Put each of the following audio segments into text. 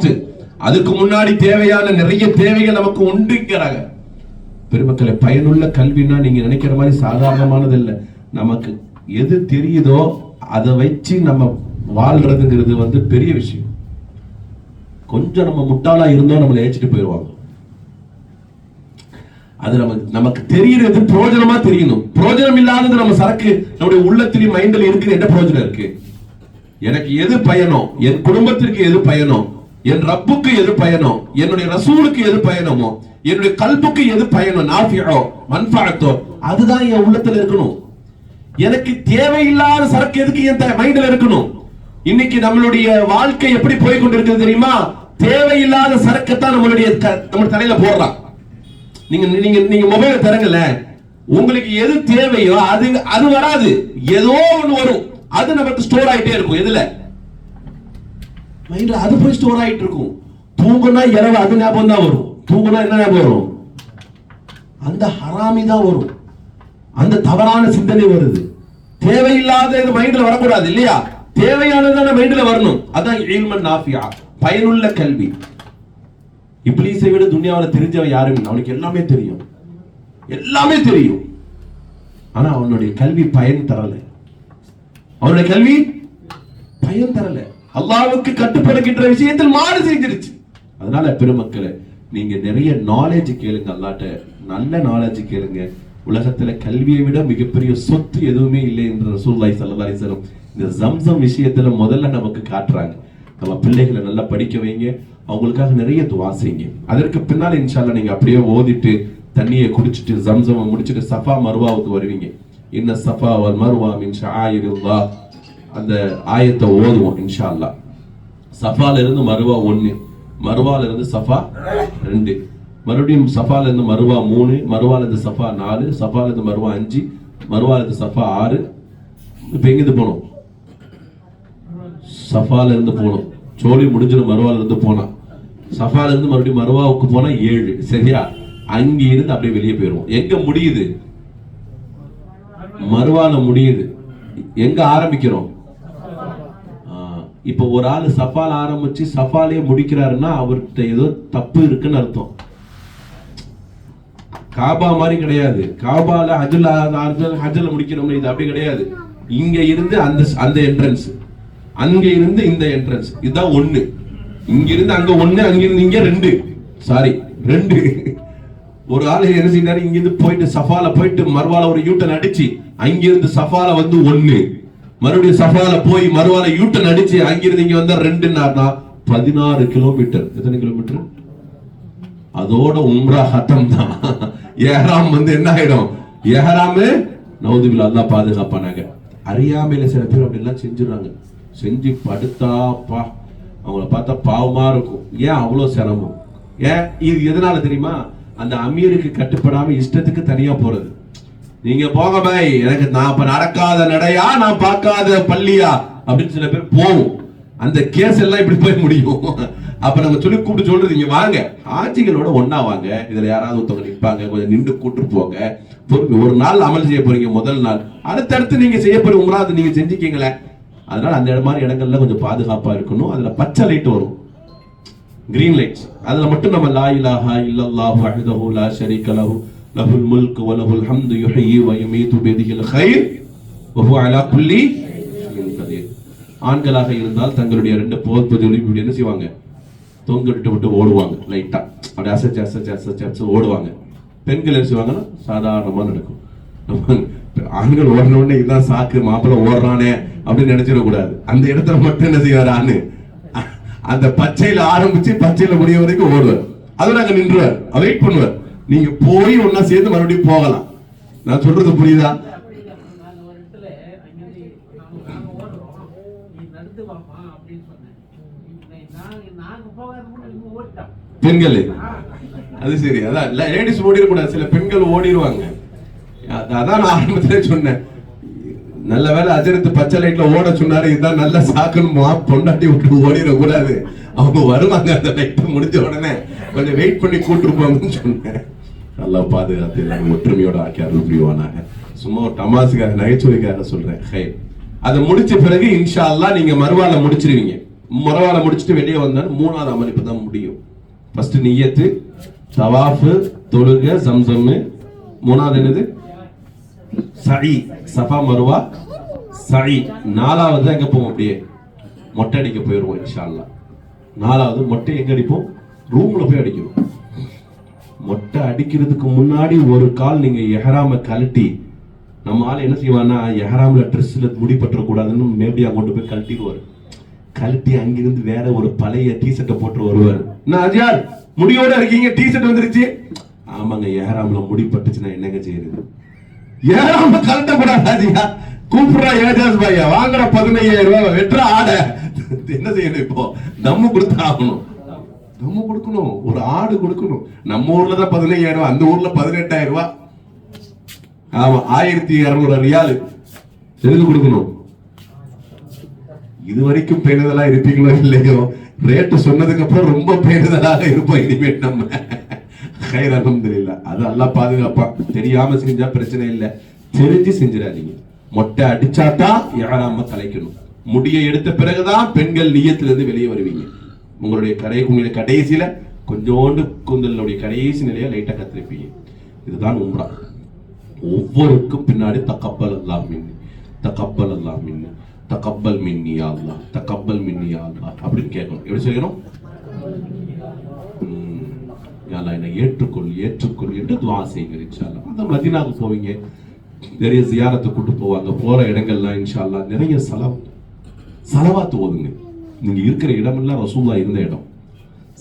Last. அதுக்கு முன்னாடி தேவையான நிறைய தேவைகள் நமக்கு உண்டுங்கிறாங்க. பெருமக்களை, பயனுள்ள கல்வினா நீங்க நினைக்கிற மாதிரி சாதாரணமானது இல்லை. நமக்கு எது தெரியுதோ அதை வச்சு நம்ம வாழ்றதுங்கிறது பெரிய விஷயம். கொஞ்சம் நம்ம முட்டாளா இருந்தோம் நம்மளை ஏற்றிட்டு போயிடுவாங்க. அது நமக்கு தெரிகிறது பிரயோஜனமா தெரியணும். பிரயோஜனம் இல்லாதது நம்ம சரக்கு நம்முடைய உள்ளத்திலும் மைண்டில் இருக்குது. என்ன பிரயோஜனம் இருக்கு? எனக்கு எது பயனோ, என் குடும்பத்திற்கு எது பயனோ, என் ரப்புக்கு எது பயனோ, என்னுடைய ரசூலுக்கு எது பயனமோ, என்னுடைய கல்புக்கு எது பயனோ, நாஃபியோ மன்ஃபஅத்தோ, அதுதான் என் உள்ளத்துல இருக்கணும். எனக்கு தேவையில்லாத சரக்கு எதுக்கு என் மைண்டில் இருக்கணும்? இன்னைக்கு நம்மளுடைய வாழ்க்கை எப்படி போய் கொண்டிருக்கிறது தெரியுமா? தேவையில்லாத சரக்கத்தான் நம்ம தலையில போடுறான். நீங்க மொபைல தரங்கல, உங்களுக்கு எது தேவையோ அது வராது, ஏதோ ஒண்ணு வரும். அது நமக்கு ஸ்டோர் ஆயிட்டே இருக்கும். எதுல? மைண்ட்ல அது போய் ஸ்டோர் ஆயிட்டு இருக்கும். தூங்குனா இரவு அது ஞாபகம் தான் வரும். தூங்குனா என்ன ஞாபகம் வரும்? அந்த ஹராமி தான் வரும். அந்த தவறான சிந்தனை வருது. தேவையில்லாத இது மைண்ட்ல வரக்கூடாது இல்லையா? தேவையானதான மைண்ட்ல வரணும். அதான் இல்மன் நாஃபியா, பயனுள்ள கல்வி. இப்லீஸை விட துன்யாவில் தெரிஞ்சவன் யாரும், அவனுக்கு எல்லாமே தெரியும், எல்லாமே தெரியும். ஆனா அவனுடைய கல்வி பயன் தரல. அவனுடைய கல்வி பயன் தரல. அல்லாஹ்வுக்கு கட்டுப்படுகின்ற விஷயத்தில் மாறு செஞ்சிருச்சு. அதனால பெருமக்களே, நீங்க நிறைய நாலேஜ் கேளுங்க, அல்லாஹ்ட்ட நல்ல நாலேஜ் கேளுங்க. உலகத்துல கல்வியை விட மிகப்பெரிய சொத்து எதுவுமே இல்லை என்று ரசூலுல்லாஹி ஸல்லல்லாஹு அலைஹி வஸல்லம் இந்த ஜம்சம் விஷயத்துல முதல்ல நமக்கு காட்டுறாங்க. நம்ம பிள்ளைகளை நல்லா படிக்க வைங்க, அவங்களுக்காக நிறைய துஆ செய்யுங்க. அதற்கு பின்னால இன்ஷா அல்லாஹ் நீங்க அப்படியே ஓதிட்டு தண்ணியை குடிச்சிட்டு ஜம்சம் முடிச்சிட்டு சஃபா மர்வாவுக்கு வருவீங்க. இன்ன சஃபா வல் மர்வா மின் ஷஆயிரில்லாஹ், அந்த ஆயத்தை ஓதுவோம் இன்ஷா அல்லாஹ். சஃபால இருந்து மர்வா 1, மர்வால இருந்து சஃபா 2, மறுபடியும் சஃபால இருந்து மர்வா 3, மர்வால இருந்து சஃபா 4, சஃபால இருந்து மர்வா 5, மர்வால இருந்து சஃபா 6. இப்ப எங்கிருந்து போனோம்? சஃபால இருந்து போனோம். சோழி முடிஞ்சிடும். மர்வால இருந்து போனா சஃபால இருந்து மறுபடியும் மர்வாவுக்கு போனா 7. சரியா? அங்க இருந்து அப்படியே வெளியே போயிடுவோம். எங்க முடியுது? மர்வால முடியுது. எங்க ஆரம்பிக்கிறோம்? இப்ப ஒரு ஆளு சஃபால ஆரம்பிச்சு சஃபாலே முடிக்கிறாருன்னா அவர்கிட்ட ஏதோ தப்பு இருக்குன்னு அர்த்தம். காபா மாதிரி கிடையாது. காபால ஹஜ்ல முடிக்கிறோம், இது அப்படி கிடையாது. இங்க இருந்து அந்த என்ட்ரன்ஸ், அங்க இருந்து இந்த என்ட்ரன்ஸ், இதுதான் 1. இங்க இருந்து அங்க 1, அங்க இருந்து இங்க 2. சாரி 2. ஒரு ஆளு என்ன செய்யறாரு, இங்க இருந்து போயிட்டு சஃபால போயிட்டு மர்வால ஒரு யூட்டன் அடிச்சு அங்கிருந்து சஃபால 1, மறுபடியும் சஃபால போய் மர்வால யூட்டன் அடிச்சு அங்கிருந்து இங்க வந்தா 2ன்னா 16 கிலோமீட்டர். எத்தனை கிலோமீட்டர்? அதோட உம்ரா ஹத்தம் தான். ஏஹ்ராம் என்ன ஆயிடும்? ஏஹ்ராம் நவுதுபில்லா, அல்லாஹ் பாதுகாப்பானாங்க. அறியாமையில சில பேர் அப்படி எல்லாம் செஞ்சுறாங்க. செஞ்சு படுத்தாப்பா அவங்கள பார்த்தா பாவமா இருக்கும். ஏன் அவ்வளவு சிரமம்? ஏன் இது எதனால தெரியுமா? அந்த அமீருக்கு கட்டுப்படாம இஷ்டத்துக்கு தனியா போறது. நீங்க போக பாய், எனக்கு நான் இப்ப நடக்காத நடையா, நான் பார்க்காத பள்ளியா அப்படின்னு சில பேர் போகும். அந்த கேஸ் எல்லாம் இப்படி போய் முடியும். அப்ப நம்ம சொல்லி கூப்பிட்டு சொல்றது, இங்க வாங்க, ஆட்சிகளோட ஒன்னா வாங்க, இதுல யாராவது ஒருத்தவங்க நிற்பாங்க, கொஞ்சம் நின்று கூட்டு போங்க. ஒரு நாள் அமல் செய்ய போறீங்க, முதல் நாள். அடுத்தடுத்து நீங்க செய்ய போற உம்ரா அதை நீங்க செஞ்சுக்கீங்களே. அதனால அந்த மாதிரி இடங்கள்ல கொஞ்சம் பாதுகாப்பா இருக்கணும். அதுல பச்சை லைட் வரும், கிரீன் லைட்ஸ். அதுல மட்டும் நம்ம லா இலாஹா இல்லல்லாஹு வஹ்தஹு லா ஷரீக லஹு லஹுல் முல்கு வ லஹுல் ஹம்து யுஹ்யி வ யுமீது பியதிஹில் கைர் வ ஹுவ அலா குல்லி ஷைஇன் கதீர். ஆண்களாக இருந்தால் தங்களுடைய 2 போர்ப்பதில் இப்படி என்ன செய்வாங்க, தொங்கிட்டு விட்டு ஓடுவாங்க. லைட்டா அப்படி அசைச்சு அசைச்சு அசைச்சு அசைச்சு ஓடுவாங்க. பெண்கள் என்ன செய்வாங்கன்னா சாதாரணமா நடக்கும். ஆண்கள் ஓடின உடனே இதுதான் சாக்கு, மாப்பிள்ள ஓடுறானே அப்படின்னு நினைச்சிடக்கூடாது. அந்த இடத்துல மட்டும் என்ன செய்வார், ஆணு அந்த பச்சையில ஆரம்பிச்சு பச்சையில முடிய வரைக்கும் ஓடுவார். அது நாங்க நின்றுவார், வெயிட் பண்ணுவார். நீங்க போய் ஒன்னா சேர்ந்து மறுபடியும் போகலாம். நான் சொல்றது புரியுதா? பெண்கள் அது சரி, அதான் லேடிஸ் ஓடிடக்கூடாது. சில பெண்கள் ஓடிடுவாங்க. அதான் நான் ஆரம்பத்திலே சொன்னேன். நல்ல வேலை அஜரத்து பச்சை லைட்ல ஓட சொன்னாரு. இதுதான் நல்ல சாக்கணுமா, பொண்டாட்டி விட்டு ஓடிடக்கூடாது. அவங்க வருவாங்க, அந்த லைட் முடிஞ்ச உடனே கொஞ்சம் வெயிட் பண்ணி கூட்டிருப்பாங்கன்னு சொன்னேன். நல்லா பாதுகாத்து எல்லாரும் ஒற்றுமையோட ஆக்கி அருள் புரிவானாங்க. சும்மா ஒரு தமாசுக்காக நகைச்சுவைக்காக சொல்றேன். அதை முடிச்ச பிறகு இன்ஷா அல்லாஹ் நீங்க மர்வால முடிச்சிருவீங்க. முறவால முடிச்சுட்டு வெளியே வந்தாலும் மூணாவது அமல் இப்பதான் முடியும். ஃபர்ஸ்ட் நியத்து, தவாஃபு, தொழுக, ஜம்சம். மூணாவது என்னது? சஇ, சஃபா மருவா சஇ. நாலாவது எங்க போவோம்? அப்படியே மொட்டை அடிக்க போயிடுவோம் இன்ஷா அல்லாஹ். நாலாவது மொட்டை எங்க அடிப்போம்? ரூம்ல போய் அடிக்கணும். மொட்டை அடிக்கிறதுக்கு முன்னாடி ஒரு கால் நீங்க எஹராம கழட்டி, நம்ம ஆள் என்ன செய்வான்னா எஹராம்ல ட்ரெஸ்ல முடி பற்ற கூடாதுன்னு மேபடியா கொண்டு போய் கழட்டிடுவார். கழட்டி அங்கிருந்து வேற ஒரு பழைய டிஷர்ட்டை போட்டு வருவார். என்ன அஜியார் முடியோட இருக்கீங்க, டிஷர்ட் வந்துருச்சு? ஆமாங்க, எஹராம்ல முடி பட்டுச்சுன்னா என்னங்க செய்யறது? எஹராம கழட்ட கூடாது அஜியா. கூப்பிடுறா ஏஜாஸ் பையா, வாங்குற 15,000 ரூபாய் வெட்டுற ஆடை. என்ன செய்யணும்? இப்போ தம்மு கொடுத்து ஆகணும். நம்ம கொடுக்கணும், ஒரு ஆடு கொடுக்கணும். நம்ம ஊர்ல தான் 15,000 ரூபாய், அந்த ஊர்ல 18,000 ரூபாய். ஆமா, 1200 ரியால். எதுக்கு கொடுக்கணும்? இது வரைக்கும் பேணுதலா இருப்பீங்களோ இல்லையோ, ரேட்டு சொன்னதுக்கு அப்புறம் ரொம்ப பேணுதலாக இருப்போம் இனிமேல் நம்ம. ஹைர் அல்ஹம்துலில்லாஹ். அது அல்லாஹ் பாதுகாப்பா. தெரியாம செஞ்சா பிரச்சனை இல்லை, தெரிஞ்சு செஞ்சிடாதீங்க. மொட்டை அடிச்சாதான் யாராம கலைக்கணும். முடியை எடுத்த பிறகுதான் பெண்கள் நியத்திலிருந்து வெளியே வருவீங்க. உங்களுடைய கடைசியில கொஞ்சோண்டு கூந்தலுடைய கடைசி நிலையை லைட்டா கத்திருப்பீங்க. இதுதான் உம்ரா. ஒவ்வொருக்கும் பின்னாடி தகப்பல் அல்லாஹ் மின்னி, தகப்பல் அல்லாஹ் மின்னி, தகப்பல் மின்னி யா அல்லாஹ், தகப்பல் மின்னி யா அல்லாஹ் அப்படின்னு கேட்கணும். எப்படி சொல்லணும்? யா அல்லாஹ் என்னை ஏற்றுக்கொள் ஏற்றுக்கொள் என்று துஆ செய்யுங்க இன்ஷா அல்லாஹ். அந்த மதீனாவுக்கு போவீங்க, நிறைய ஜியாரத்தை கூட்டு போவாங்க. போற இடங்கள்லாம் இன்ஷா அல்லாஹ் நிறைய சலவாத்து ஓதுங்க. நீங்க இருக்கிற இடமெல்லாம் ரசூலுல்லாஹ் இருந்த இடம்,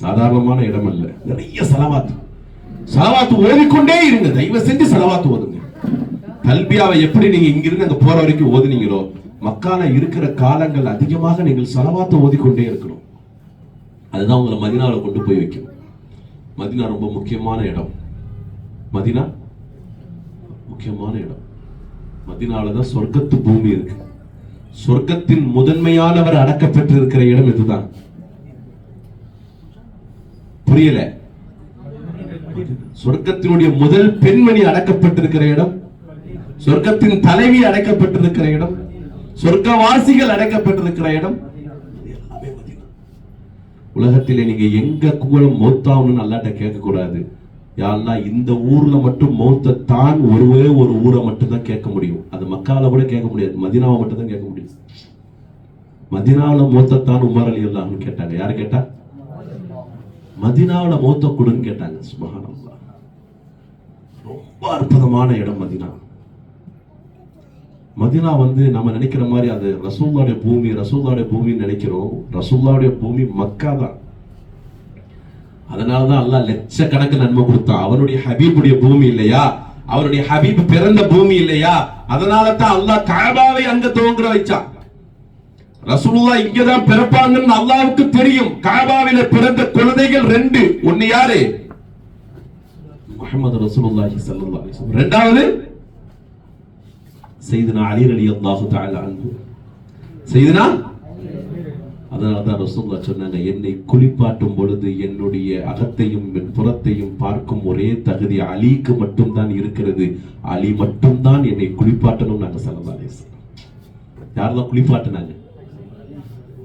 சாதாரணமான இடம் அல்ல. நிறைய சலவாத்து ஓதிக்கொண்டே இருங்க. தயவு செஞ்சு சலவாத்து ஓதுங்க. தல்பியாவை எப்படி நீங்க இங்கிருந்து அங்க போற வரைக்கும் ஓதுனீங்களோ, மக்கால இருக்கிற காலங்கள் அதிகமாக நீங்கள் சலவாத்து ஓதிக்கொண்டே இருக்கணும். அதுதான் உங்களை மதீனாவில் கொண்டு போய் வைக்கணும். மதீனா ரொம்ப முக்கியமான இடம். மதீனா முக்கியமான இடம். மதீனாவில தான் சொர்க்கத்து பூமி இருக்கு. சொர்க்கத்தின் முதன்மையானவர் அடக்கப்பட்டு இருக்கிற இடம் இதுதான். புரியல? சொர்க்கத்தினுடைய முதல் பெண்மணி அடக்கப்பட்டிருக்கிற இடம், சொர்க்கத்தின் தலைவி அடக்கப்பட்டிருக்கிற இடம், சொர்க்கவாசிகள் அடக்கப்பட்டிருக்கிற இடம். உலகத்திலே நீங்க எங்க கூலம் மௌத்தாவுன்னு அல்லாட்ட கேட்க கூடாது. யா அல்லாஹ் இந்த ஊர்ல மட்டும் மௌத்தான் ஒருவே ஒரு ஊரை மட்டும் தான் கேட்க முடியும். அது மக்கால கூட கேட்க முடியாது, மதீனாவை மட்டும் தான் கேட்க முடியும். மதீனாவுல மௌத்தான் உமர் அலி அல்லாஹ்னு கேட்டாங்க. யாரு கேட்டா? மதீனாவுல மௌத்த கொடுன்னு கேட்டாங்க. சுப்ஹானல்லாஹ். ரொம்ப அற்புதமான இடம் மதீனா. மதீனா நம்ம நினைக்கிற மாதிரி அது ரசூலுல்லாஹ்வுடைய பூமி, ரசூலுல்லாஹ்வுடைய பூமின்னு நினைக்கிறோம். ரசூலுல்லாஹ்வுடைய பூமி மக்கா தான். அதனாலதான் அல்லாஹ் லட்சக்கணக்கில் நன்மை கொடுத்தான். அவருடைய ஹபீபுடைய பூமி இல்லையா, அவருடைய ஹபீப் பிறந்த பூமி இல்லையா, அதனால தான் அல்லாஹ் கஅபாவை அங்க துவங்குற வச்சான். ரசூலுல்லாஹ் இங்கதான் பிறப்பாங்கன்னு அல்லாஹ்வுக்கு தெரியும். கஅபாவில பிறந்த குழந்தைகள் 2. ஒன்னு யாரு? முஹம்மது ரசூலுல்லாஹி ஸல்லல்லாஹு அலைஹி வஸல்லம். இரண்டாவது சையதுனா அலி ரலியல்லாஹு தஆலா அன்ஹு. சையதுனா, அதனால்தான் ரசூலுல்லாஹ் சொன்னாங்க, என்னை குளிப்பாட்டும் பொழுது என்னுடைய அகத்தையும் என் புறத்தையும் பார்க்கும் ஒரே தகுதி அலிக்கு மட்டும்தான் இருக்கிறது. அலி மட்டும்தான் என்னை குளிப்பாட்டணும் நாங்க ஸல்லல்லாஹு அலைஹி வஸல்லம். யாரெல்லாம் குளிப்பாட்டினாங்க?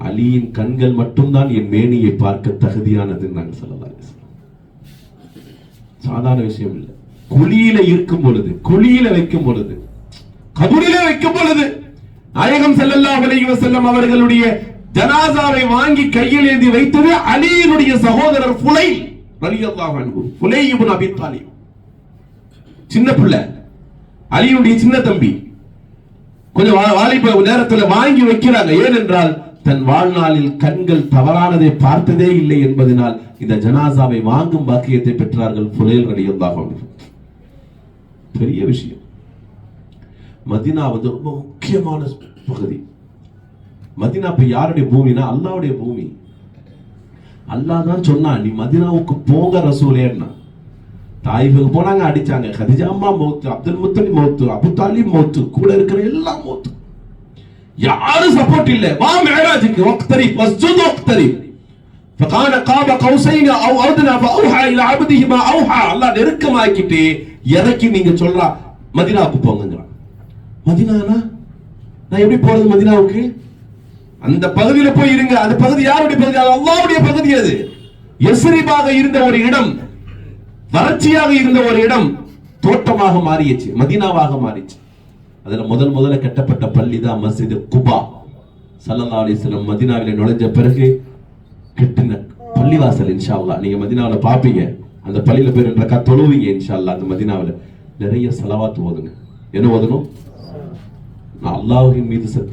அலியின் கண்கள் மட்டும்தான் என் மேனியை பார்க்க தகுதியானது நாங்க ஸல்லல்லாஹு அலைஹி வஸல்லம். சாதாரண விஷயம் இல்லை. குழியில இருக்கும் பொழுது, குழியில வைக்கும் பொழுது, கபரிலே வைக்கும் பொழுது நாயகம் ஸல்லல்லாஹு அலைஹி வஸல்லம் அவர்களுடைய ஜனாசாவை வாங்கி கையில் ஏந்தி வைத்தது அலியினுடைய சகோதரர் ஃபுலை ரலியல்லாஹு அன்ஹு. ஃபுலை இப்னு அபி தாலிப், சின்ன பிள்ளை, அலியுடைய சின்ன தம்பி. கொஞ்சம் வாலிப நேரத்தில் வாங்கி வைக்கிறாங்க. ஏனென்றால் தன் வாழ்நாளில் கண்கள் தவறானதை பார்த்ததே இல்லை என்பதனால் இந்த ஜனாசாவை வாங்கும் பாக்கியத்தை பெற்றார்கள் ஃபுலைல் ரலியல்லாஹு அன்ஹு. பெரிய விஷயம். மதீனா ரொம்ப முக்கியமான பகுதி. மதீனா இப்ப யாருடைய பூமினா அல்லாஹ்வுடைய பூமி. அல்லாஹ் தான் சொன்னா, நீ மதீனாவுக்கு போங்க ரசூலேன்னா. தாயிஃபுக்கு போனாங்க, அடிச்சாங்க. கதீஜா அம்மா மௌத்து, அப்துல் முத்தலிப் மௌத்து, அபூ தாலிப் மௌத்து, கூட இருக்கிற எல்லாம் மௌத்து. யாரும் சப்போர்ட் இல்ல. வா மிஅராஜுக்கு வக்தரிப் வஸ்ஜுத் வக்தரிப் ஃபகான காப கௌசைன் அவ் அத்னா ஃபஅவ்ஹா இலா அப்திஹி மா அவ்ஹா. அல்லாஹ் நெருக்கமாக்கிட்டு இறக்கி நீங்க சொல்றா மதீனாவுக்கு போங்கங்கறான். மதீனானா நான் எப்படி போறது மதீனாவுக்கு? அந்த பகுதியில போய் இருங்க. அந்த பகுதி யாருடைய பகுதி? அல்லாஹ்வுடைய பகுதி. அது யஸ்ரிபாக இருந்த ஒரு இடம், வறட்சியாக இருந்த ஒரு இடம் தோட்டமாக மாறிடுச்சு, மதீனாவாக மாறிச்சு. அதுல முதல்ல கட்டப்பட்ட பள்ளி தான் மஸ்ஜித் குபா. ஸல்லல்லாஹு அலைஹி வஸல்லம் மதீனாவிலே நுழைஞ்ச பிறகு கட்டின பள்ளிவாசல். இன்ஷா அல்லாஹ் நீங்க மதீனாவுல பாப்பீங்க. அந்த பள்ளியில போய் 2 ரக்காத் தொழுவீங்க இன்ஷா அல்லாஹ். அந்த மதீனாவுல நிறைய ஸலவாத் ஓதுங்க. என்ன ஓதணும்? அல்லாஹ்வின் மீது சத்தியம்